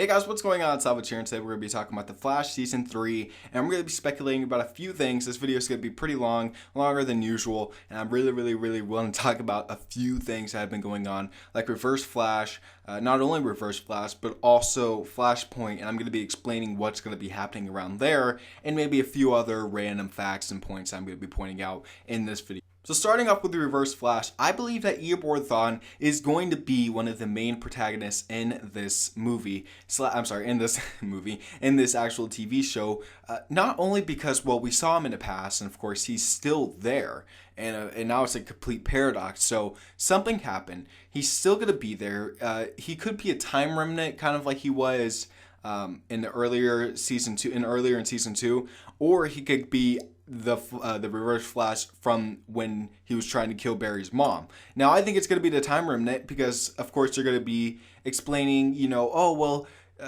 Hey guys, what's going on? It's Salvage here, and today we're going to be talking about The Flash Season 3, and we're going to be speculating about a few things. This video is going to be pretty long, longer than usual, and I'm really willing to talk about a few things that have been going on, like Reverse Flash, not only Reverse Flash, but also Flashpoint, and I'm going to be explaining what's going to be happening around there, and maybe a few other random facts and points I'm going to be pointing out in this video. So starting off with the Reverse Flash, I believe that Eobard Thawne is going to be one of the main protagonists in this movie. In this movie, in this actual TV show. Not only because, well, we saw him in the past, and of course he's still there, and now it's a complete paradox. So something happened. He's still going to be there. He could be a time remnant, kind of like he was in the earlier season two, or he could be the Reverse Flash from when he was trying to kill Barry's mom. Now, I think it's going to be the time remnant because, of course, they're going to be explaining,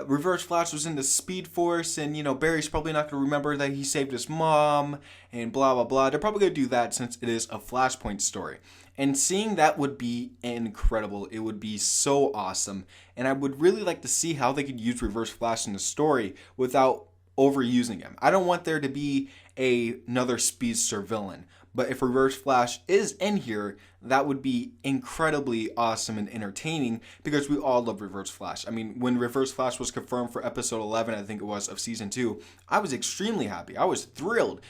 Reverse Flash was in the Speed Force, and, Barry's probably not going to remember that he saved his mom, and blah, blah, blah. They're probably going to do that since it is a Flashpoint story. And seeing that would be incredible. It would be so awesome. And I would really like to see how they could use Reverse Flash in the story without overusing him. I don't want there to be another speedster villain, but if Reverse Flash is in here, that would be incredibly awesome and entertaining because we all love Reverse Flash. I mean, when Reverse Flash was confirmed for episode 11, I think it was, of season 2, I was extremely happy. I was thrilled.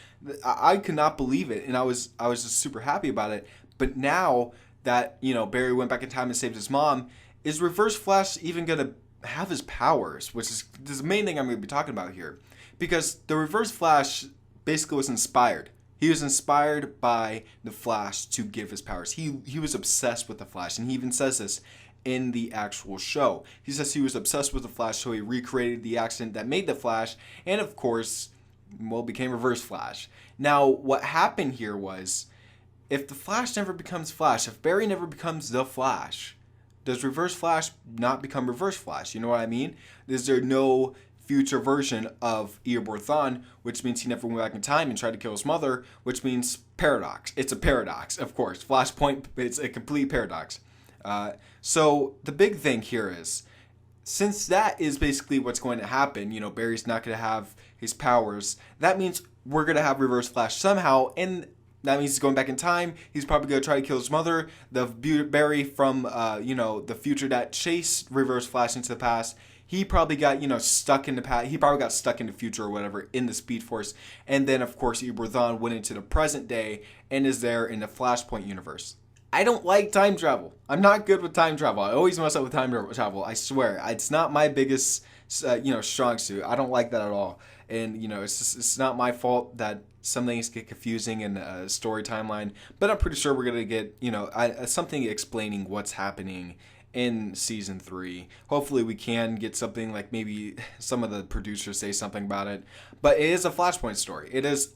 I could not believe it, and I was just super happy about it. But now that, Barry went back in time and saved his mom, is Reverse Flash even going to have his powers, which is the main thing I'm going to be talking about here. Because the Reverse Flash basically was inspired. He was inspired by the Flash to give his powers. He was obsessed with the Flash, and he even says this in the actual show. He says he was obsessed with the Flash, so he recreated the accident that made the Flash, and of course, became Reverse Flash. Now, what happened here was, if the Flash never becomes Flash, if Barry never becomes the Flash, does Reverse Flash not become Reverse Flash? You know what I mean? Is there no future version of Eobard Thawne, which means he never went back in time and tried to kill his mother, which means paradox. It's a paradox, of course. Flashpoint, it's a complete paradox. So the big thing here is, since that is basically what's going to happen, Barry's not going to have his powers, that means we're going to have Reverse Flash somehow, and that means he's going back in time. He's probably going to try to kill his mother. The Barry from, the future that chased Reverse Flash into the past, he probably got, stuck in the past. He probably got stuck in the future or whatever in the Speed Force. And then, of course, Eobard Thawne went into the present day and is there in the Flashpoint universe. I don't like time travel. I'm not good with time travel. I always mess up with time travel. I swear. It's not my biggest, strong suit. I don't like that at all. And, it's not my fault that some things get confusing in the story timeline. But I'm pretty sure we're going to get, something explaining what's happening in season 3. Hopefully we can get something, like maybe some of the producers say something about it. But it is a Flashpoint story. It is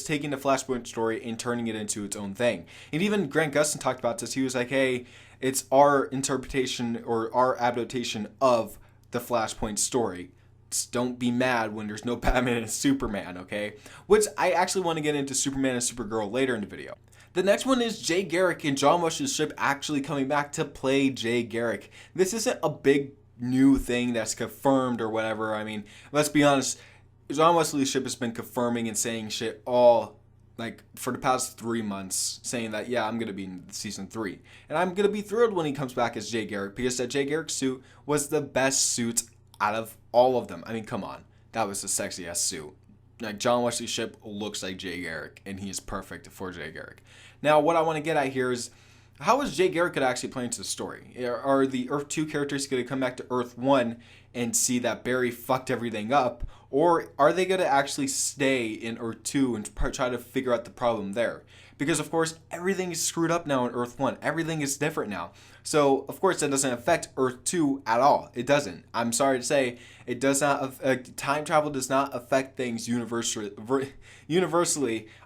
taking the Flashpoint story and turning it into its own thing. And even Grant Gustin talked about this. He was like, hey, it's our interpretation or our adaptation of the Flashpoint story. Don't be mad when there's no Batman and Superman, okay? Which I actually want to get into Superman and Supergirl later in the video. The next one is Jay Garrick and John Wesley Shipp actually coming back to play Jay Garrick. This isn't a big new thing that's confirmed or whatever. I mean, let's be honest, John Wesley Shipp has been confirming and saying shit all, for the past 3 months, saying that, yeah, I'm going to be in season 3. And I'm going to be thrilled when he comes back as Jay Garrick, because that Jay Garrick suit was the best suit out of all of them. I mean, come on. That was the sexiest suit. John Wesley Shipp looks like Jay Garrick, and he is perfect for Jay Garrick. Now, what I want to get at here is, how is Jay Garrick going to actually play into the story? Are the Earth 2 characters going to come back to Earth 1 and see that Barry fucked everything up? Or are they going to actually stay in Earth 2 and try to figure out the problem there? Because, of course, everything is screwed up now in Earth 1. Everything is different now. So, of course, that doesn't affect Earth 2 at all. It doesn't. I'm sorry to say, it does not. Time travel does not affect things universally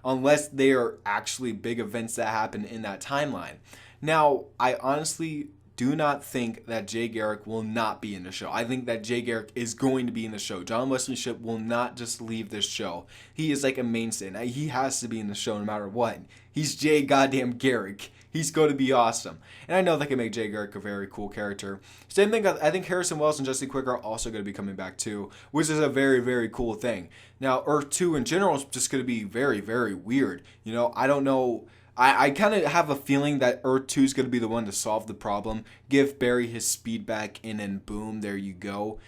unless they are actually big events that happen in that timeline. Now, I honestly do not think that Jay Garrick will not be in the show. I think that Jay Garrick is going to be in the show. John Wesley Shipp will not just leave this show. He is like a mainstay. He has to be in the show no matter what. He's Jay goddamn Garrick. He's going to be awesome. And I know they can make Jay Garrick a very cool character. Same thing, I think Harrison Wells and Jesse Quick are also going to be coming back too, which is a very, very cool thing. Now, Earth 2 in general is just going to be very, very weird. You know, I don't know. I kind of have a feeling that Earth 2 is going to be the one to solve the problem. Give Barry his speed back, and then boom, there you go.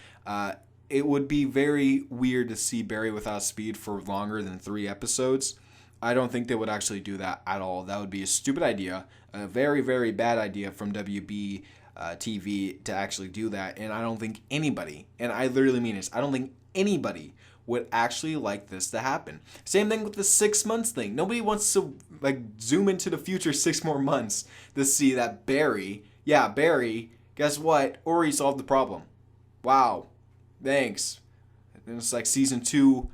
It would be very weird to see Barry without speed for longer than 3 episodes. I don't think they would actually do that at all. That would be a stupid idea, a very, very bad idea from WB TV to actually do that. And I don't think anybody, and I literally mean this, I don't think anybody would actually like this to happen. Same thing with the 6 months thing. Nobody wants to like zoom into the future 6 more months to see that Barry, guess what? Ori solved the problem. Wow. Thanks. And it's like season 2,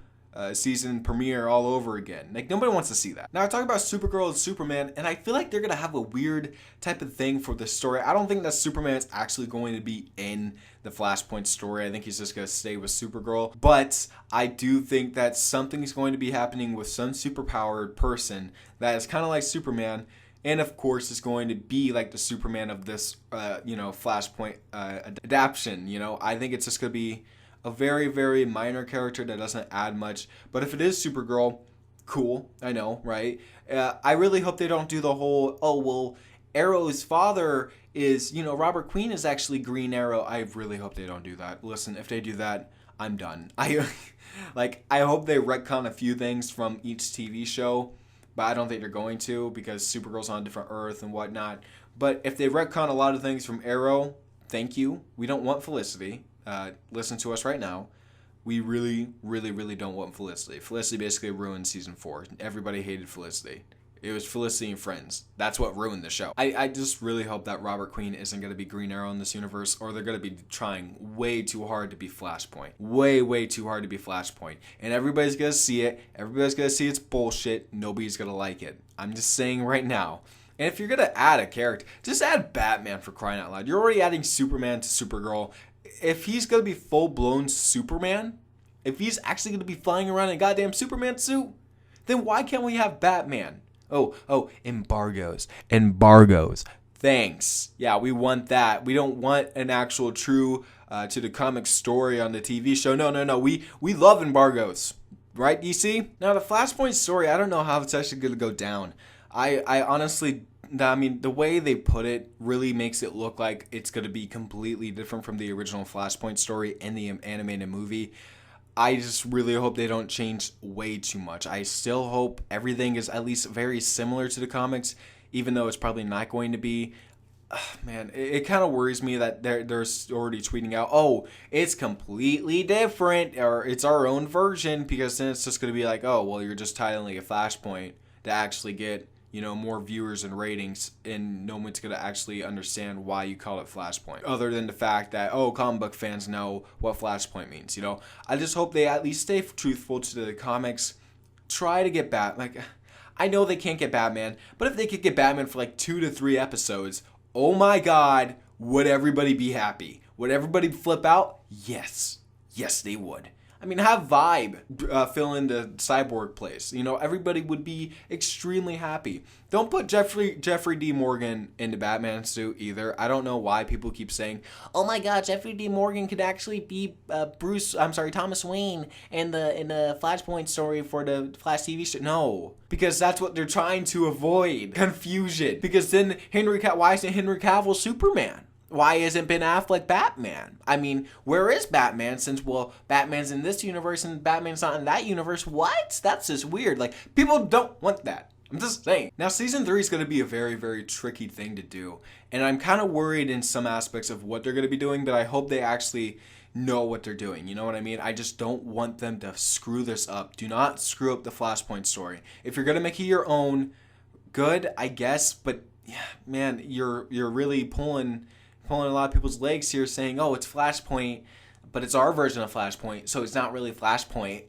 season premiere all over again. Like, nobody wants to see that. Now, I talk about Supergirl and Superman, and I feel like they're going to have a weird type of thing for the story. I don't think that Superman is actually going to be in the Flashpoint story. I think he's just going to stay with Supergirl. But I do think that something's going to be happening with some superpowered person that is kind of like Superman. And of course, it's going to be like the Superman of this, Flashpoint adaptation. You know, I think it's just going to be a very, very minor character that doesn't add much. But if it is Supergirl, cool. I know, right? I really hope they don't do the whole, Arrow's father is, Robert Queen is actually Green Arrow. I really hope they don't do that. Listen, if they do that, I'm done. I hope they retcon a few things from each TV show, but I don't think they're going to because Supergirl's on a different Earth and whatnot. But if they retcon a lot of things from Arrow, thank you. We don't want Felicity. Listen to us right now. We really, really, really don't want Felicity. Felicity basically ruined season 4. Everybody hated Felicity. It was Felicity and Friends. That's what ruined the show. I just really hope that Robert Queen isn't going to be Green Arrow in this universe, or they're going to be trying way too hard to be Flashpoint. Way, way too hard to be Flashpoint. And everybody's going to see it. Everybody's going to see it's bullshit. Nobody's going to like it. I'm just saying right now. And if you're going to add a character, just add Batman, for crying out loud. You're already adding Superman to Supergirl. If he's going to be full-blown Superman, if he's actually going to be flying around in a goddamn Superman suit, then why can't we have Batman? Oh, embargoes. Thanks. Yeah, we want that. We don't want an actual true to the comic story on the TV show. No. We love embargoes. Right, DC? Now, the Flashpoint story, I don't know how it's actually going to go down. I honestly, the way they put it really makes it look like it's going to be completely different from the original Flashpoint story in the animated movie. I just really hope they don't change way too much. I still hope everything is at least very similar to the comics, even though it's probably not going to be. Man, it kind of worries me that they're already tweeting out, oh, it's completely different, or it's our own version, because then it's just going to be like, oh, well, you're just titling a Flashpoint to actually get, more viewers and ratings, and no one's going to actually understand why you call it Flashpoint, other than the fact that, comic book fans know what Flashpoint means, I just hope they at least stay truthful to the comics, try to get I know they can't get Batman, but if they could get Batman for like 2 to 3 episodes, oh my God, would everybody be happy? Would everybody flip out? Yes, they would. I mean, have Vibe fill in the Cyborg place. Everybody would be extremely happy. Don't put Jeffrey D. Morgan in the Batman suit either. I don't know why people keep saying, oh my God, Jeffrey D. Morgan could actually be Thomas Wayne in the Flashpoint story for the Flash TV show. No, because that's what they're trying to avoid. Confusion. Because then why isn't Henry Cavill Superman? Why isn't Ben Affleck Batman? I mean, where is Batman since, Batman's in this universe and Batman's not in that universe? What? That's just weird. Like, people don't want that. I'm just saying. Now, season 3 is going to be a very, very tricky thing to do. And I'm kind of worried in some aspects of what they're going to be doing, but I hope they actually know what they're doing. You know what I mean? I just don't want them to screw this up. Do not screw up the Flashpoint story. If you're going to make it your own, good, I guess. But, yeah, man, you're really pulling a lot of people's legs here saying, oh, it's Flashpoint, but it's our version of Flashpoint, so it's not really Flashpoint.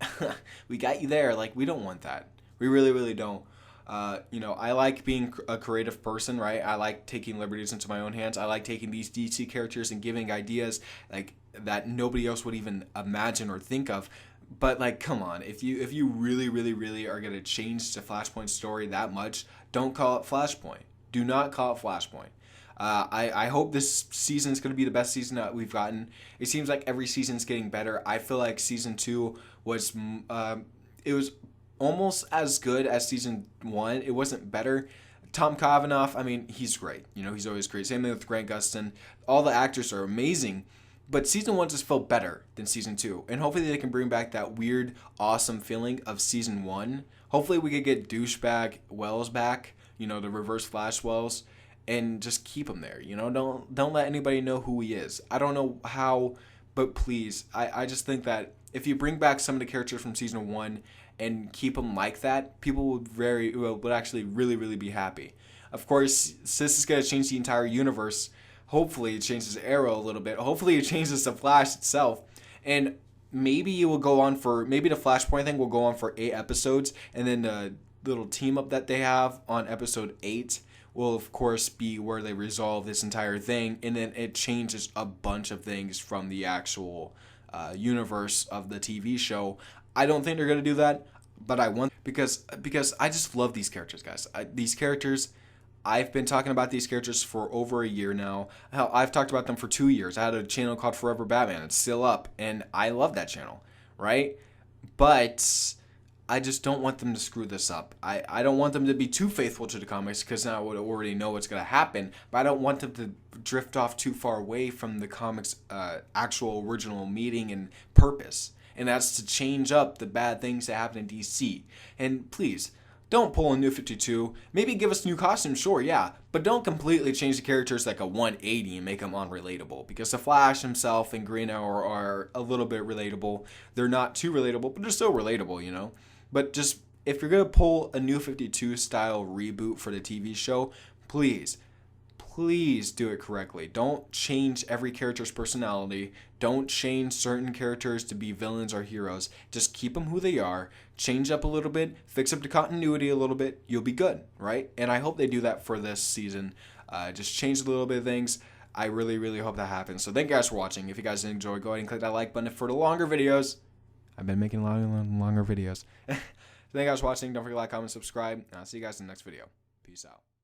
We got you there. Like, we don't want that. We really, really don't. I like being a creative person, right? I like taking liberties into my own hands. I like taking these DC characters and giving ideas like that nobody else would even imagine or think of. But, like, come on. If you really, really, really are going to change the Flashpoint story that much, don't call it Flashpoint. Do not call it Flashpoint. I hope this season is going to be the best season that we've gotten. It seems like every season is getting better. I feel like season 2 was it was almost as good as season 1. It wasn't better. Tom Cavanaugh, I mean, he's great. You know, he's always great. Same thing with Grant Gustin. All the actors are amazing. But season 1 just felt better than season 2. And hopefully they can bring back that weird, awesome feeling of season 1. Hopefully we could get douchebag Wells back, you know, the Reverse Flash Wells, and just keep him there. You know, don't let anybody know who he is. I don't know how, but please, I just think that if you bring back some of the characters from season 1 and keep them like that, people would actually really be happy. Of course, since this is gonna change the entire universe, hopefully it changes Arrow a little bit. Hopefully it changes the Flash itself, and maybe it will go on for maybe the Flashpoint thing will go on for 8 episodes, and then the little team up that they have on episode 8 will of course be where they resolve this entire thing, and then it changes a bunch of things from the actual universe of the TV show. I don't think they're gonna do that, but I want because I just love these characters, guys. These characters. I've been talking about these characters for over a year now. Hell, I've talked about them for 2 years. I had a channel called Forever Batman. It's still up, and I love that channel, right? But I just don't want them to screw this up. I don't want them to be too faithful to the comics because now I would already know what's going to happen. But I don't want them to drift off too far away from the comics' actual original meaning and purpose. And that's to change up the bad things that happen in DC. And please, don't pull a New 52. Maybe give us new costumes, sure, yeah. But don't completely change the characters like a 180 and make them unrelatable. Because the Flash himself and Green Arrow are a little bit relatable. They're not too relatable, but they're still relatable, you know? But just, if you're going to pull a New 52 style reboot for the TV show, please do it correctly. Don't change every character's personality. Don't change certain characters to be villains or heroes. Just keep them who they are. Change up a little bit. Fix up the continuity a little bit. You'll be good, right? And I hope they do that for this season. Just change a little bit of things. I really hope that happens. So thank you guys for watching. If you guys enjoyed, go ahead and click that like button for the longer videos. I've been making longer videos. Thank you guys for watching. Don't forget to like, comment, subscribe. And I'll see you guys in the next video. Peace out.